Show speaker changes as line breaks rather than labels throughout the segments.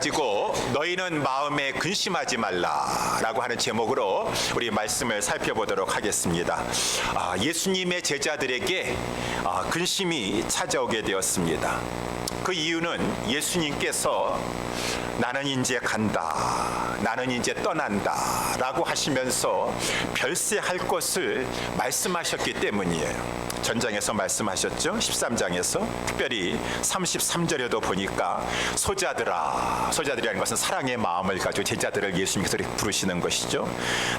가지고 너희는 마음에 근심하지 말라라고 하는 제목으로 우리 말씀을 살펴보도록 하겠습니다. 예수님의 제자들에게 근심이 찾아오게 되었습니다. 그 이유는 예수님께서 나는 이제 간다, 나는 이제 떠난다 라고 하시면서 별세할 것을 말씀하셨기 때문이에요. 전장에서 말씀하셨죠. 13장에서 특별히 33절에도 보니까 소자들이라는 것은 사랑의 마음을 가지고 제자들을 예수님께서 부르시는 것이죠.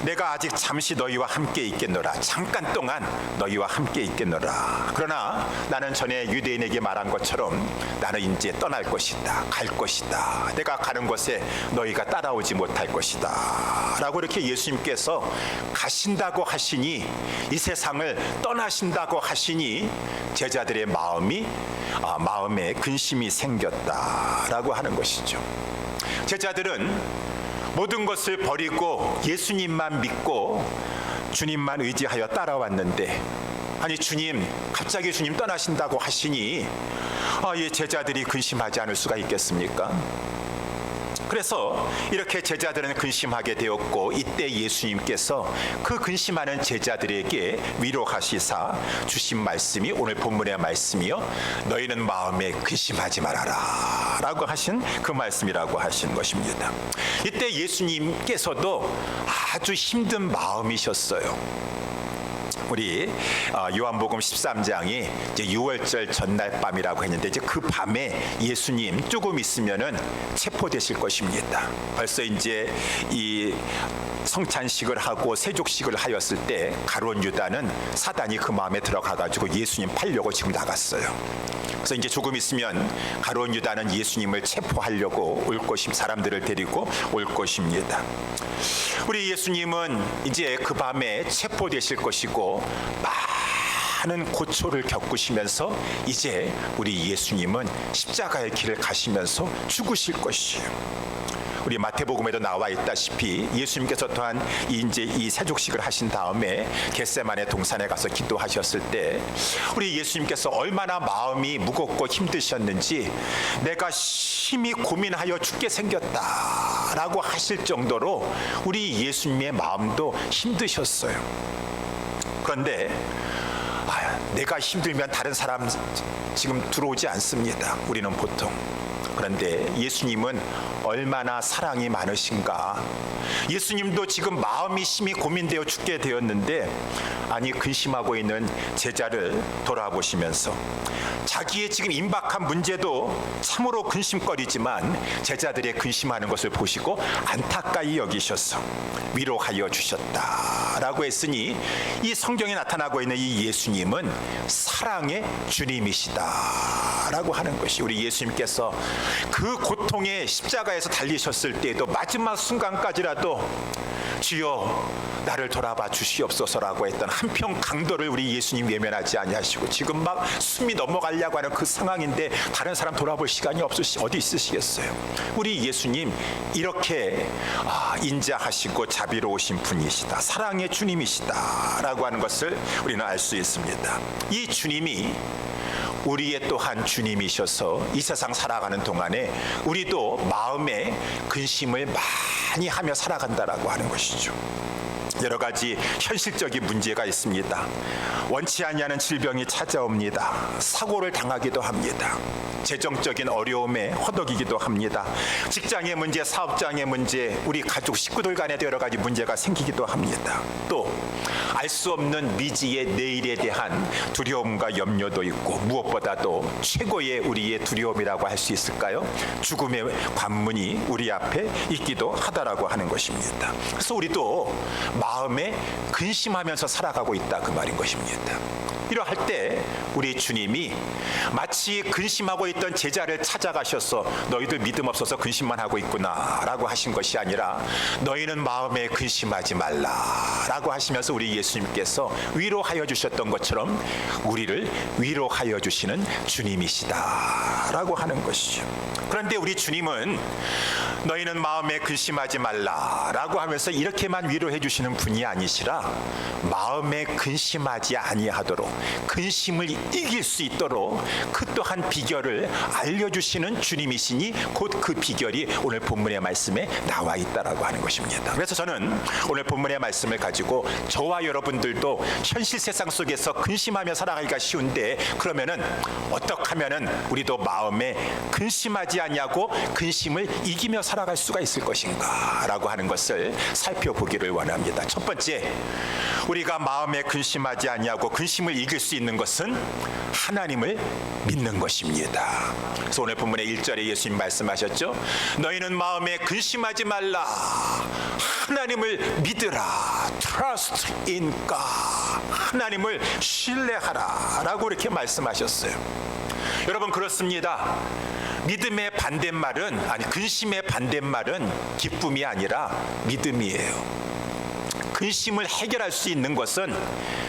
내가 아직 잠시 너희와 함께 있겠노라. 잠깐 동안 너희와 함께 있겠노라. 그러나 나는 전에 유대인에게 말한 것처럼 나는 이제 떠날 것이다, 갈 것이다. 내가 가는 곳에 너희가 따라오지 못할 것이다 라고 이렇게 예수님께서 가신다고 하시니, 이 세상을 떠나신다고 하시니 제자들의 마음에 근심이 생겼다라고 하는 것이죠. 제자들은 모든 것을 버리고 예수님만 믿고 주님만 의지하여 따라왔는데, 아니 갑자기 주님 떠나신다고 하시니 제자들이 근심하지 않을 수가 있겠습니까? 그래서 이렇게 제자들은 근심하게 되었고, 이때 예수님께서 그 근심하는 제자들에게 위로하시사 주신 말씀이 오늘 본문의 말씀이요, 너희는 마음에 근심하지 말아라 라고 하신 그 말씀이라고 하신 것입니다. 이때 예수님께서도 아주 힘든 마음이셨어요. 우리 요한복음 13장이 이제 6월절 전날 밤이라고 했는데, 이제 그 밤에 예수님 조금 있으면은 체포되실 것입니다. 벌써 이제 이 성찬식을 하고 세족식을 하였을 때 가룟 유다는 사단이 그 마음에 들어가가지고 예수님 팔려고 지금 나갔어요. 그래서 이제 조금 있으면 가룟 유다는 예수님을 체포하려고 사람들을 데리고 올 것입니다. 우리 예수님은 이제 그 밤에 체포되실 것이고, 많은 고초를 겪으시면서 이제 우리 예수님은 십자가의 길을 가시면서 죽으실 것이에요. 우리 마태복음에도 나와 있다시피 예수님께서 또한 이제 이 세족식을 하신 다음에 겟세마네 동산에 가서 기도하셨을 때 우리 예수님께서 얼마나 마음이 무겁고 힘드셨는지, 내가 심히 고민하여 죽게 생겼다라고 하실 정도로 우리 예수님의 마음도 힘드셨어요. 그런데 내가 힘들면 다른 사람 지금 들어오지 않습니다, 우리는 보통. 그런데 예수님은 얼마나 사랑이 많으신가. 예수님도 지금 마음이 심히 고민되어 죽게 되었는데, 근심하고 있는 제자를 돌아보시면서 자기의 지금 임박한 문제도 참으로 근심거리지만 제자들의 근심하는 것을 보시고 안타까이 여기셔서 위로하여 주셨다라고 했으니, 이 성경에 나타나고 있는 이 예수님은 사랑의 주님이시다라고 하는 것이, 우리 예수님께서 그 고통의 십자가에서 달리셨을 때에도 마지막 순간까지라도 주여 나를 돌아봐 주시옵소서라고 했던 한평 강도를 우리 예수님 외면하지 아니하시고, 지금 막 숨이 넘어가려고 하는 그 상황인데 다른 사람 돌아볼 시간이 어디 있으시겠어요? 우리 예수님 이렇게 인자하시고 자비로우신 분이시다, 사랑의 주님이시다라고 하는 것을 우리는 알 수 있습니다. 이 주님이 우리의 또한 주님이셔서 이 세상 살아가는 동안에 우리도 마음에 근심을 많이 하며 살아간다라고 하는 것이죠. 여러 가지 현실적인 문제가 있습니다. 원치 아니하는 질병이 찾아옵니다. 사고를 당하기도 합니다. 재정적인 어려움에 허덕이기도 합니다. 직장의 문제, 사업장의 문제, 우리 가족 식구들 간에도 여러 가지 문제가 생기기도 합니다. 또 알 수 없는 미지의 내일에 대한 두려움과 염려도 있고, 무엇보다도 최고의 우리의 두려움이라고 할 수 있을까요? 죽음의 관문이 우리 앞에 있기도 하다라고 하는 것입니다. 그래서 우리도 마음에 근심하면서 살아가고 있다, 그 말인 것입니다. 이러할 때 우리 주님이 마치 근심하고 있던 제자를 찾아가셔서 너희들 믿음 없어서 근심만 하고 있구나 라고 하신 것이 아니라, 너희는 마음에 근심하지 말라 라고 하시면서 우리 예수님께서 위로하여 주셨던 것처럼 우리를 위로하여 주시는 주님이시다 라고 하는 것이죠. 그런데 우리 주님은 너희는 마음에 근심하지 말라 라고 하면서 이렇게만 위로해 주시는 분이 아니시라, 마음에 근심하지 아니하도록 근심을 이길 수 있도록 그 또한 비결을 알려주시는 주님이시니 곧 그 비결이 오늘 본문의 말씀에 나와 있다라고 하는 것입니다. 그래서 저는 오늘 본문의 말씀을 가지고 저와 여러분들도 현실 세상 속에서 근심하며 살아가기가 쉬운데, 그러면은 어떻게 하면은 우리도 마음에 근심하지 않냐고 근심을 이기며 살아갈 수가 있을 것인가 라고 하는 것을 살펴보기를 원합니다. 첫 번째, 우리가 마음에 근심하지 않냐고 근심을 이길 수 있는 것은 하나님을 믿는 것입니다. 그래서 오늘 본문의 1절에 예수님 말씀하셨죠. 너희는 마음에 근심하지 말라, 하나님을 믿으라. Trust in God. 하나님을 신뢰하라 라고 이렇게 말씀하셨어요. 여러분, 그렇습니다. 믿음의 반대말은, 아니 근심의 반대말은 기쁨이 아니라 믿음이에요. 근심을 해결할 수 있는 것은,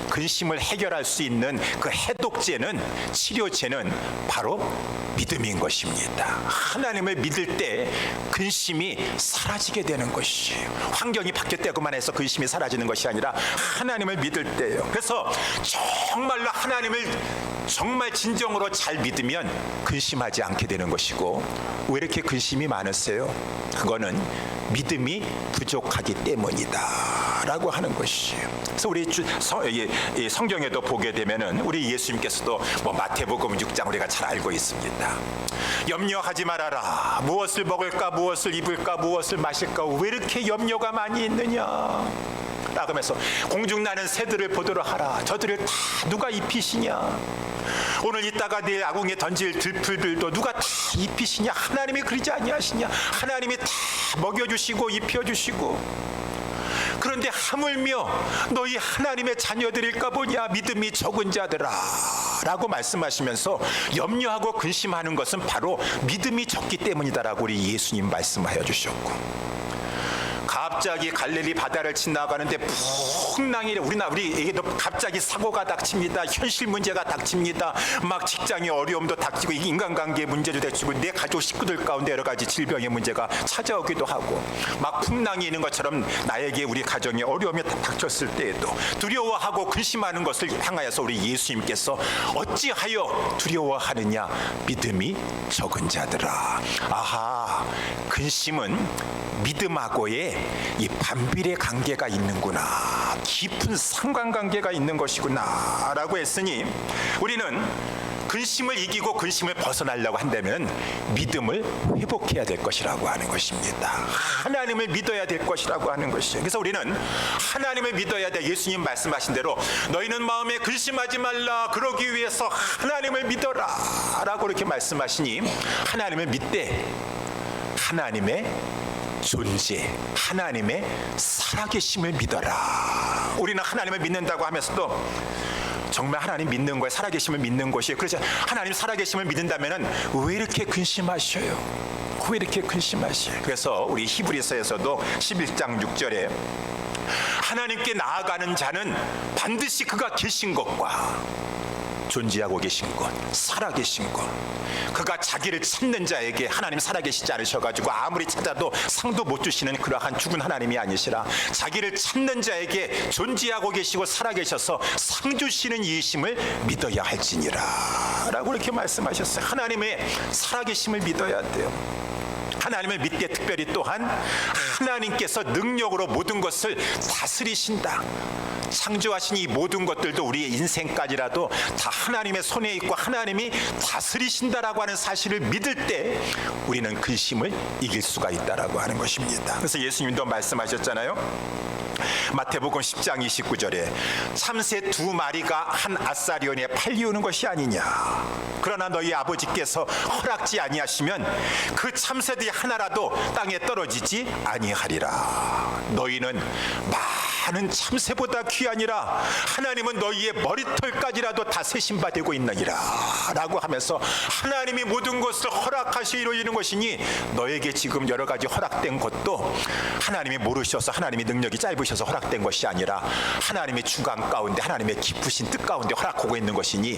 근심을 해결할 수 있는 그 해독제는, 치료제는 바로 믿음인 것입니다. 하나님을 믿을 때 근심이 사라지게 되는 것이에요. 환경이 바뀌었다고만 해서 근심이 사라지는 것이 아니라 하나님을 믿을 때예요. 그래서 정말로 하나님을 정말 진정으로 잘 믿으면 근심하지 않게 되는 것이고, 왜 이렇게 근심이 많으세요? 그거는 믿음이 부족하기 때문이다 라고 하는 것이에요. 그래서 우리 성경에도 보게 되면은 우리 예수님께서도 마태복음 6장 우리가 잘 알고 있습니다. 염려하지 말아라. 무엇을 먹을까, 무엇을 입을까, 무엇을 마실까, 왜 이렇게 염려가 많이 있느냐 라고 하면서 공중나는 새들을 보도록 하라. 저들을 다 누가 입히시냐. 오늘 있다가 내일 아궁이에 던질 들풀들도 누가 다 입히시냐. 하나님이 그러지 아니하시냐. 하나님이 다 먹여주시고 입혀주시고. 그런데 하물며 너희 하나님의 자녀들일까 보냐, 믿음이 적은 자들아 라고 말씀하시면서 염려하고 근심하는 것은 바로 믿음이 적기 때문이다라고 우리 예수님 말씀하여 주셨고, 갑자기 갈릴리 바다를 지나가는데 풍랑이 우리에게도 갑자기 사고가 닥칩니다. 현실 문제가 닥칩니다. 막 직장의 어려움도 닥치고 인간관계의 문제도 닥치고 내 가족 식구들 가운데 여러 가지 질병의 문제가 찾아오기도 하고, 막 풍랑이 있는 것처럼 나에게 우리 가정에 어려움이 닥쳤을 때에도 두려워하고 근심하는 것을 향하여서 우리 예수님께서 어찌하여 두려워하느냐, 믿음이 적은 자들아. 아하, 근심은 믿음하고의 이 반비례 관계가 있는구나, 깊은 상관관계가 있는 것이구나 라고 했으니, 우리는 근심을 이기고 근심을 벗어나려고 한다면 믿음을 회복해야 될 것이라고 하는 것입니다. 하나님을 믿어야 될 것이라고 하는 것이에요. 그래서 우리는 하나님을 믿어야 돼. 예수님 말씀하신 대로 너희는 마음에 근심하지 말라, 그러기 위해서 하나님을 믿어라 라고 이렇게 말씀하시니, 하나님을 믿되 하나님의 존재, 하나님의 살아계심을 믿어라. 우리는 하나님을 믿는다고 하면서도 정말 하나님 믿는 거에 살아계심을 믿는 것이에요. 그래서 하나님 살아계심을 믿는다면 왜 이렇게 근심하셔요? 왜 이렇게 근심하셔요? 그래서 우리 히브리서에서도 11장 6절에 하나님께 나아가는 자는 반드시 그가 계신 것과 존재하고 계신 것, 살아계신 것, 그가 자기를 찾는 자에게 하나님 살아계시지 않으셔가지고 아무리 찾아도 상도 못 주시는 그러한 죽은 하나님이 아니시라, 자기를 찾는 자에게 존재하고 계시고 살아계셔서 상 주시는 이심을 믿어야 할지니라 라고 이렇게 말씀하셨어요. 하나님의 살아계심을 믿어야 돼요. 하나님을 믿되 특별히 또한 하나님께서 능력으로 모든 것을 다스리신다. 창조하신 이 모든 것들도 우리의 인생까지라도 다 하나님의 손에 있고 하나님이 다스리신다라고 하는 사실을 믿을 때 우리는 근심을 이길 수가 있다라고 하는 것입니다. 그래서 예수님도 말씀하셨잖아요. 마태복음 10장 29절에 참새 2마리가 한 아사리온에 팔리우는 것이 아니냐. 그러나 너희 아버지께서 허락지 아니하시면 그 참새들이 하나라도 땅에 떨어지지 아니하리라. 너희는 많은 참새보다 귀하니라. 하나님은 너희의 머리털까지라도 다 세심바 되고 있느니라 라고 하면서 하나님이 모든 것을 허락하시 이루어지는 것이니 너에게 지금 여러 가지 허락된 것도 하나님이 모르셔서 하나님의 능력이 짧으셔서 허락된 것이 아니라 하나님의 주관 가운데 하나님의 깊으신 뜻 가운데 허락하고 있는 것이니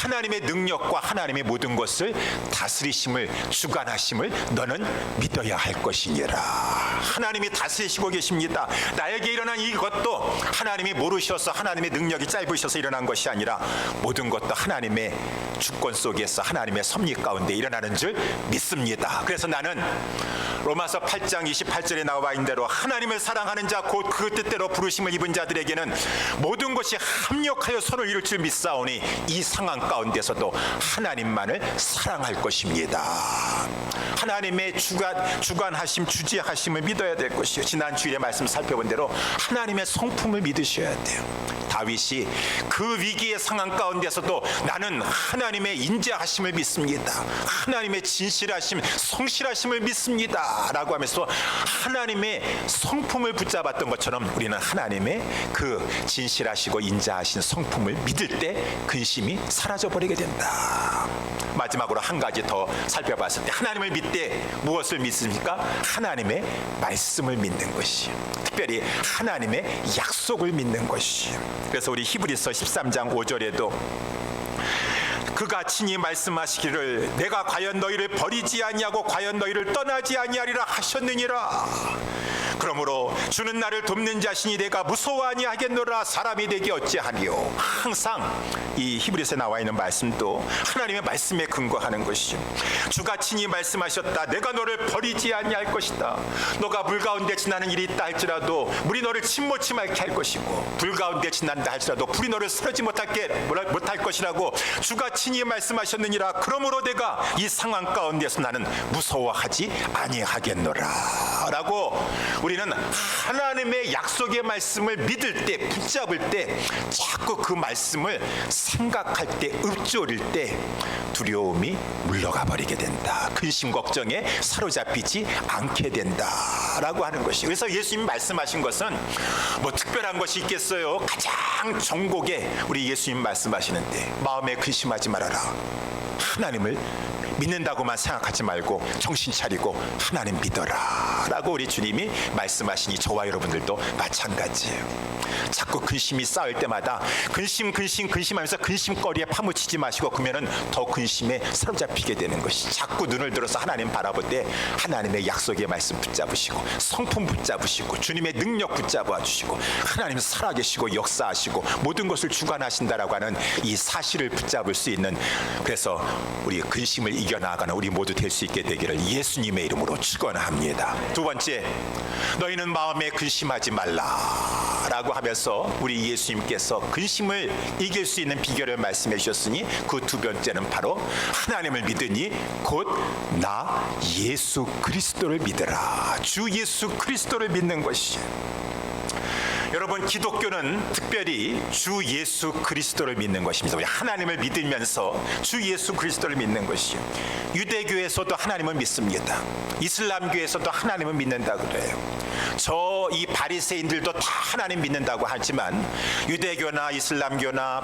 하나님의 능력과 하나님의 모든 것을 다스리심을 주관하심을 너는 믿어야 할 것이니라 하나님이 다스리시고 계십니다. 나에게 일어난 이것도 하나님이 모르셔서 하나님의 능력이 짧으셔서 일어난 것이 아니라 모든 것도 하나님의 주권 속에서 하나님의 섭리 가운데 일어나는 줄 믿습니다. 그래서 나는 로마서 8장 28절에 나와 있는 대로 하나님을 사랑하는 자 곧 그 뜻대로 부르심을 입은 자들에게는 모든 것이 합력하여 선을 이룰 줄 믿사오니 이 상황 가운데서도 하나님만을 사랑할 것입니다. 하나님의 주관하심, 주재하심을 믿어야 될 것이요. 지난 주일에 말씀 살펴본 대로 하나님의 성품을 믿으셔야 돼요. 다윗이 그 위기의 상황 가운데서도 나는 하나님의 인자하심을 믿습니다. 하나님의 진실하심, 성실하심을 믿습니다 라고 하면서 하나님의 성품을 붙잡았던 것처럼 우리는 하나님의 그 진실하시고 인자하신 성품을 믿을 때 근심이 사라져버리게 된다. 마지막으로 한 가지 더 살펴봤을 때 하나님을 믿되 무엇을 믿습니까? 하나님의 말씀을 믿는 것이, 특별히 하나님의 약속을 믿는 것이. 그래서 우리 히브리서 13장 5절에도 그가 친히 말씀하시기를 내가 과연 너희를 버리지 아니하고 과연 너희를 떠나지 아니하리라 하셨느니라. 그러므로 주는 나를 돕는 자신이 내가 무서워하니 하겠노라. 사람이 되기 어찌하리요. 항상 이 히브리서에 나와 있는 말씀도 하나님의 말씀에 근거하는 것이죠. 주가 친히 말씀하셨다. 내가 너를 버리지 아니할 것이다. 너가 물 가운데 지나는 일이 있다 할지라도 물이 너를 침몰치 말게 할 것이고 불 가운데 지난다 할지라도 불이 너를 쓰러지 못할 것이라고 주가 친히 말씀하셨느니라. 그러므로 내가 이 상황 가운데서 나는 무서워하지 아니하겠노라 라고 우리는 하나님의 약속의 말씀을 믿을 때, 붙잡을 때 자꾸 그 말씀을 생각할 때, 읊조릴 때 두려움이 물러가 버리게 된다. 근심 걱정에 사로잡히지 않게 된다라고 하는 것이. 그래서 예수님이 말씀하신 것은 뭐 특별한 것이 있겠어요? 가장 정곡에 우리 예수님 말씀하시는데 마음에 근심하지 말아라. 하나님을 믿는다고만 생각하지 말고 정신 차리고 하나님 믿어라 라고 우리 주님이 말씀하시니 저와 여러분들도 마찬가지예요. 자꾸 근심이 쌓일 때마다 근심하면서 근심거리에 파묻히지 마시고 그러면은 더 근심에 사로잡히게 되는 것이. 자꾸 눈을 들어서 하나님 바라볼 때 하나님의 약속의 말씀 붙잡으시고 성품 붙잡으시고 주님의 능력 붙잡아 주시고 하나님 살아계시고 역사하시고 모든 것을 주관하신다라고 하는 이 사실을 붙잡을 수 있는, 그래서 우리 근심을 이겨나가는 우리 모두 될 수 있게 되기를 예수님의 이름으로 축원합니다. 두 번째, 너희는 마음에 근심하지 말라 라고 하면서 우리 예수님께서 근심을 이길 수 있는 비결을 말씀해 주셨으니 그 두 번째는 바로 하나님을 믿으니 곧 나 예수 그리스도를 믿으라. 주 예수 그리스도를 믿는 것이. 여러분, 기독교는 특별히 주 예수 그리스도를 믿는 것입니다. 우리 하나님을 믿으면서 주 예수 그리스도를 믿는 것이요. 유대교에서도 하나님을 믿습니다. 이슬람교에서도 하나님을 믿는다 그래요. 이 바리새인들도 다 하나님 믿는다고 하지만 유대교나 이슬람교나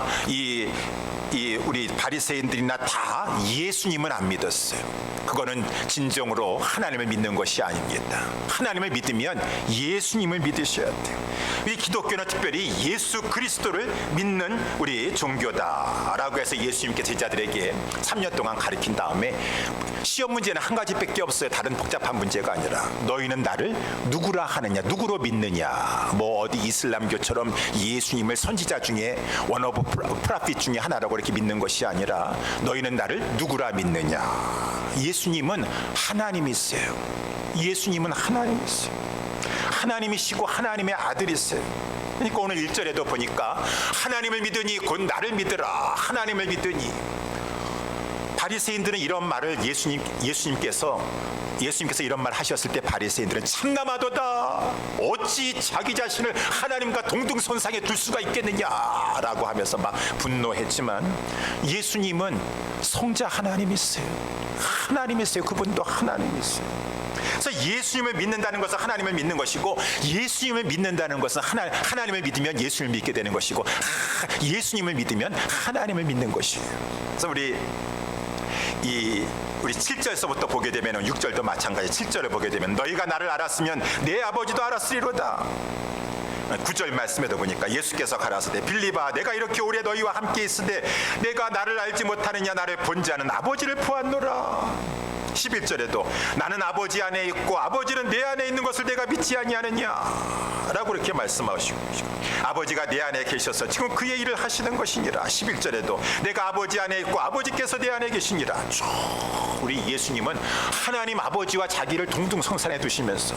우리 바리새인들이나 다 예수님은 안 믿었어요. 그거는 진정으로 하나님을 믿는 것이 아닙니다. 하나님을 믿으면 예수님을 믿으셔야 돼요. 이 기독교는 특별히 예수 그리스도를 믿는 우리 종교다라고 해서 예수님께서 제자들에게 3년 동안 가르친 다음에 시험 문제는 한 가지밖에 없어요. 다른 복잡한 문제가 아니라 너희는 나를 누구라 하느냐, 누구로 믿느냐. 뭐 어디 이슬람교처럼 예수님을 선지자 중에 원 오브 프라핏 중에 하나라고 이렇게 믿는 것이 아니라 너희는 나를 누구라 믿느냐. 예수님은 하나님이세요. 예수님은 하나님이세요. 하나님이시고 하나님의 아들이세요. 그러니까 오늘 1절에도 보니까 하나님을 믿으니 곧 나를 믿으라. 하나님을 믿으니. 바리새인들은 이런 말을 예수님께서 이런 말 하셨을 때 바리새인들은 참남하도다. 어찌 자기 자신을 하나님과 동등선상에 둘 수가 있겠느냐라고 하면서 막 분노했지만 예수님은 성자 하나님이세요. 하나님이세요. 그분도 하나님이세요. 그래서 예수님을 믿는다는 것은 하나님을 믿는 것이고 예수님을 믿는다는 것은 하나님을 믿으면 예수님을 믿게 되는 것이고 예수님을 믿으면 하나님을 믿는 것이에요. 그래서 우리 7절서부터 보게 되면 6절도 마찬가지. 7절을 보게 되면 너희가 나를 알았으면 내 아버지도 알았으리로다. 9절 말씀에도 보니까 예수께서 가라사대 빌립아 내가 이렇게 오래 너희와 함께 있으되 내가 나를 알지 못하느냐. 나를 본 자는 아버지를 보았노라. 11절에도 나는 아버지 안에 있고 아버지는 내 안에 있는 것을 내가 믿지 아니하느냐 라고 이렇게 말씀하시고, 아버지가 내 안에 계셔서 지금 그의 일을 하시는 것이니라. 11절에도 내가 아버지 안에 있고 아버지께서 내 안에 계시니라. 쭉 우리 예수님은 하나님 아버지와 자기를 동등성산해 두시면서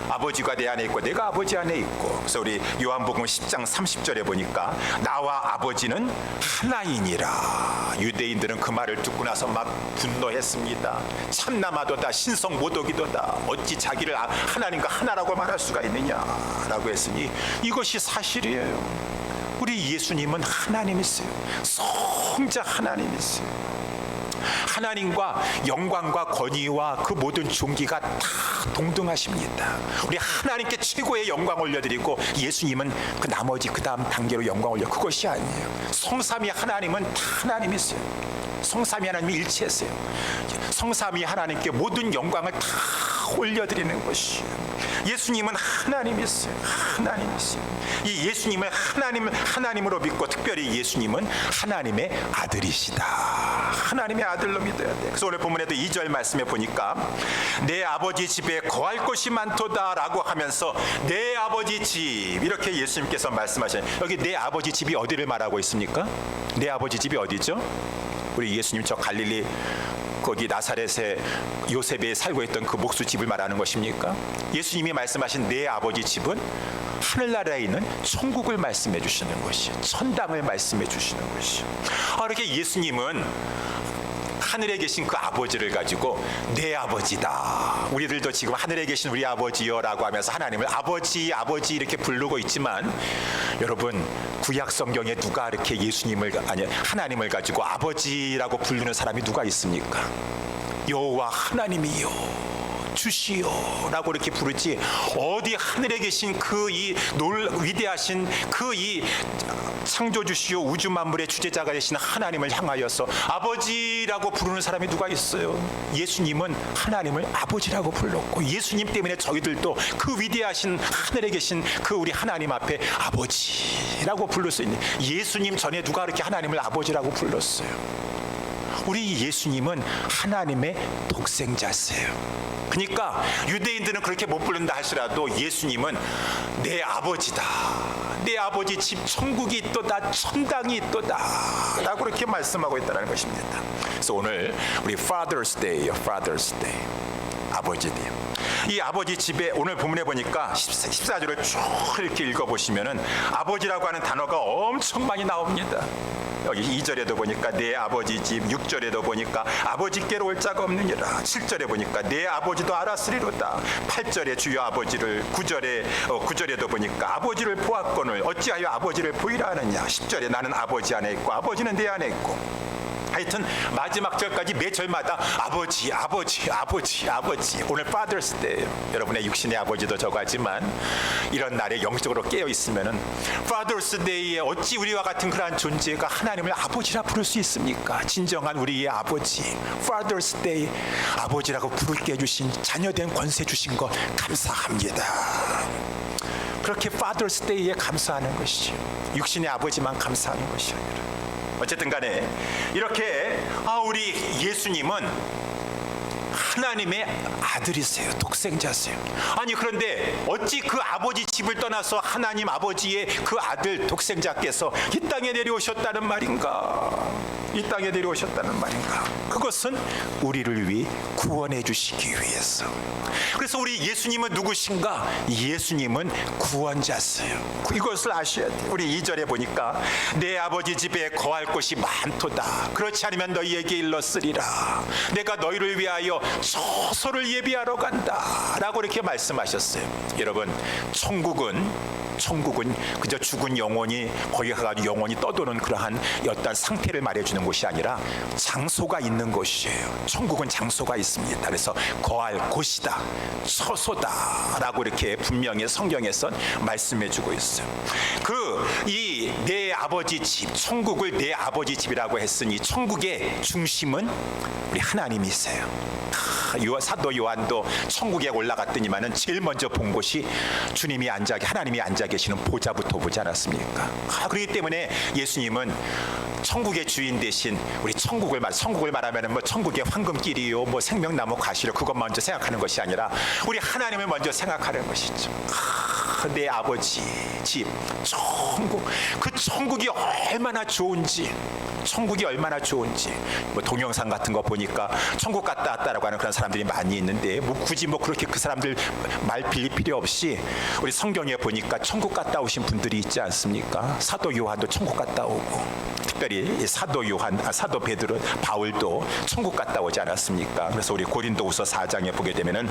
아버지가 내 안에 있고 내가 아버지 안에 있고, 그래서 우리 요한복음 10장 30절에 보니까 나와 아버지는 하나이니라. 유대인들은 그 말을 듣고 나서 막 분노했습니다. 참나마도다, 신성 모독이도다, 어찌 자기를 하나님과 하나라고 말할 수가 있느냐라고 했으니 이것이 사실이에요. 우리 예수님은 하나님이세요. 성자 하나님이세요. 하나님과 영광과 권위와 그 모든 존귀가 다 동등하십니다. 우리 하나님께 최고의 영광 올려드리고 예수님은 그 나머지 그 다음 단계로 영광 올려, 그것이 아니에요. 성삼위 하나님은 다 하나님이세요. 성삼위 하나님이 일체세요. 성삼위 하나님께 모든 영광을 다 올려드리는 것이에요. 예수님은 하나님이세요. 하나님이세요. 이 예수님을 하나님으로 믿고, 특별히 예수님은 하나님의 아들이시다. 하나님의 아들로 믿어야 돼. 그래서 오늘 본문에도 2절 말씀에 보니까 내 아버지 집에 거할 곳이 많도다 라고 하면서 내 아버지 집, 이렇게 예수님께서 말씀하셔요. 여기 내 아버지 집이 어디를 말하고 있습니까? 내 아버지 집이 어디죠? 우리 예수님 저 갈릴리 거기 나사렛에 요셉이 살고 있던 그 목수집을 말하는 것입니까? 예수님이 말씀하신 내 아버지 집은 하늘나라에 있는 천국을 말씀해 주시는 것이에요. 천당을 말씀해 주시는 것이에요. 이렇게 예수님은 하늘에 계신 그 아버지를 가지고 내 아버지다. 우리들도 지금 하늘에 계신 우리 아버지여라고 하면서 하나님을 아버지 아버지 이렇게 부르고 있지만, 여러분 구약 성경에 누가 이렇게 하나님을 가지고 아버지라고 부르는 사람이 누가 있습니까? 여호와 하나님이요 주시오라고 이렇게 부르지, 어디 하늘에 계신 그 이 위대하신 그 이 창조주시오 우주 만물의 주재자가 되신 하나님을 향하여서 아버지라고 부르는 사람이 누가 있어요? 예수님은 하나님을 아버지라고 불렀고, 예수님 때문에 저희들도 그 위대하신 하늘에 계신 그 우리 하나님 앞에 아버지라고 부를 수 있는, 예수님 전에 누가 그렇게 하나님을 아버지라고 불렀어요? 우리 예수님은 하나님의 독생자세요. 그러니까 유대인들은 그렇게 못 부른다 할지라도 예수님은 내 아버지다. 내 아버지 집 천국이 있도다, 천당이 있도다 라고 그렇게 말씀하고 있다는 것입니다. 그래서 오늘 우리 Father's Day예요. Father's Day, 아버지 데이. 이 아버지 집에 오늘 본문에 보니까 14절을 쭉 이렇게 읽어보시면은 아버지라고 하는 단어가 엄청 많이 나옵니다. 여기 2절에도 보니까 내 아버지 집, 6절에도 보니까 아버지께로 올 자가 없느니라, 7절에 보니까 내 아버지도 알았으리로다, 8절에 주여 아버지를, 9절에도 보니까 아버지를 보았거늘 어찌하여 아버지를 보이라 하느냐, 10절에 나는 아버지 안에 있고 아버지는 내 안에 있고, 하여튼 마지막 절까지 매 절마다 아버지 아버지 아버지 아버지. 오늘 Father's Day예요. 여러분의 육신의 아버지도 저거하지만 이런 날에 영적으로 깨어 있으면은 Father's Day에 어찌 우리와 같은 그러한 존재가 하나님을 아버지라 부를 수 있습니까? 진정한 우리의 아버지, Father's Day, 아버지라고 부르게 해주신, 자녀된 권세 주신 것 감사합니다. 그렇게 Father's Day에 감사하는 것이죠. 육신의 아버지만 감사하는 것이 아니라. 어쨌든 간에 이렇게 우리 예수님은 하나님의 아들이세요. 독생자세요. 아니 그런데 어찌 그 아버지 집을 떠나서 하나님 아버지의 그 아들 독생자께서 이 땅에 내려오셨다는 말인가? 이 땅에 내려오셨다는 말인가? 그것은 우리를 위해 구원해 주시기 위해서. 그래서 우리 예수님은 누구신가? 예수님은 구원자세요. 이것을 아셔야 돼요. 우리 2절에 보니까 내 아버지 집에 거할 곳이 많도다. 그렇지 않으면 너희에게 일렀으리라. 내가 너희를 위하여 처소를 예비하러 간다 라고 이렇게 말씀하셨어요. 여러분, 천국은 그저 죽은 영혼이 거기 가가지고 영혼이 떠도는 그러한 어떤 상태를 말해주는 곳이 아니라 장소가 있는 곳이에요. 천국은 장소가 있습니다. 그래서 거할 곳이다, 처소다 라고 이렇게 분명히 성경에서 말씀해주고 있어요. 이 내 아버지 집, 천국을 내 아버지 집이라고 했으니 천국의 중심은 우리 하나님이세요. 사도 요한도 천국에 올라갔더니만은 제일 먼저 본 곳이 주님이 하나님이 앉아 계시는 보좌부터 보지 않았습니까? 그렇기 때문에 예수님은 천국의 주인 대신 우리 천국을 말하면은 뭐 천국의 황금길이요, 뭐 생명나무 가시로 그것 먼저 생각하는 것이 아니라 우리 하나님을 먼저 생각하는 것이죠. 내 아버지 집, 천국, 그 천국이 얼마나 좋은지, 뭐 동영상 같은 거 보니까 천국 갔다 왔다라고 하는 그런 사람들이 많이 있는데 뭐 굳이 뭐 그렇게 그 사람들 말 빌릴 필요 없이 우리 성경에 보니까 천국 갔다 오신 분들이 있지 않습니까? 사도 요한도 천국 갔다 오고, 특별히 사도 베드로, 바울도 천국 갔다 오지 않았습니까? 그래서 우리 고린도후서 4장에 보게 되면은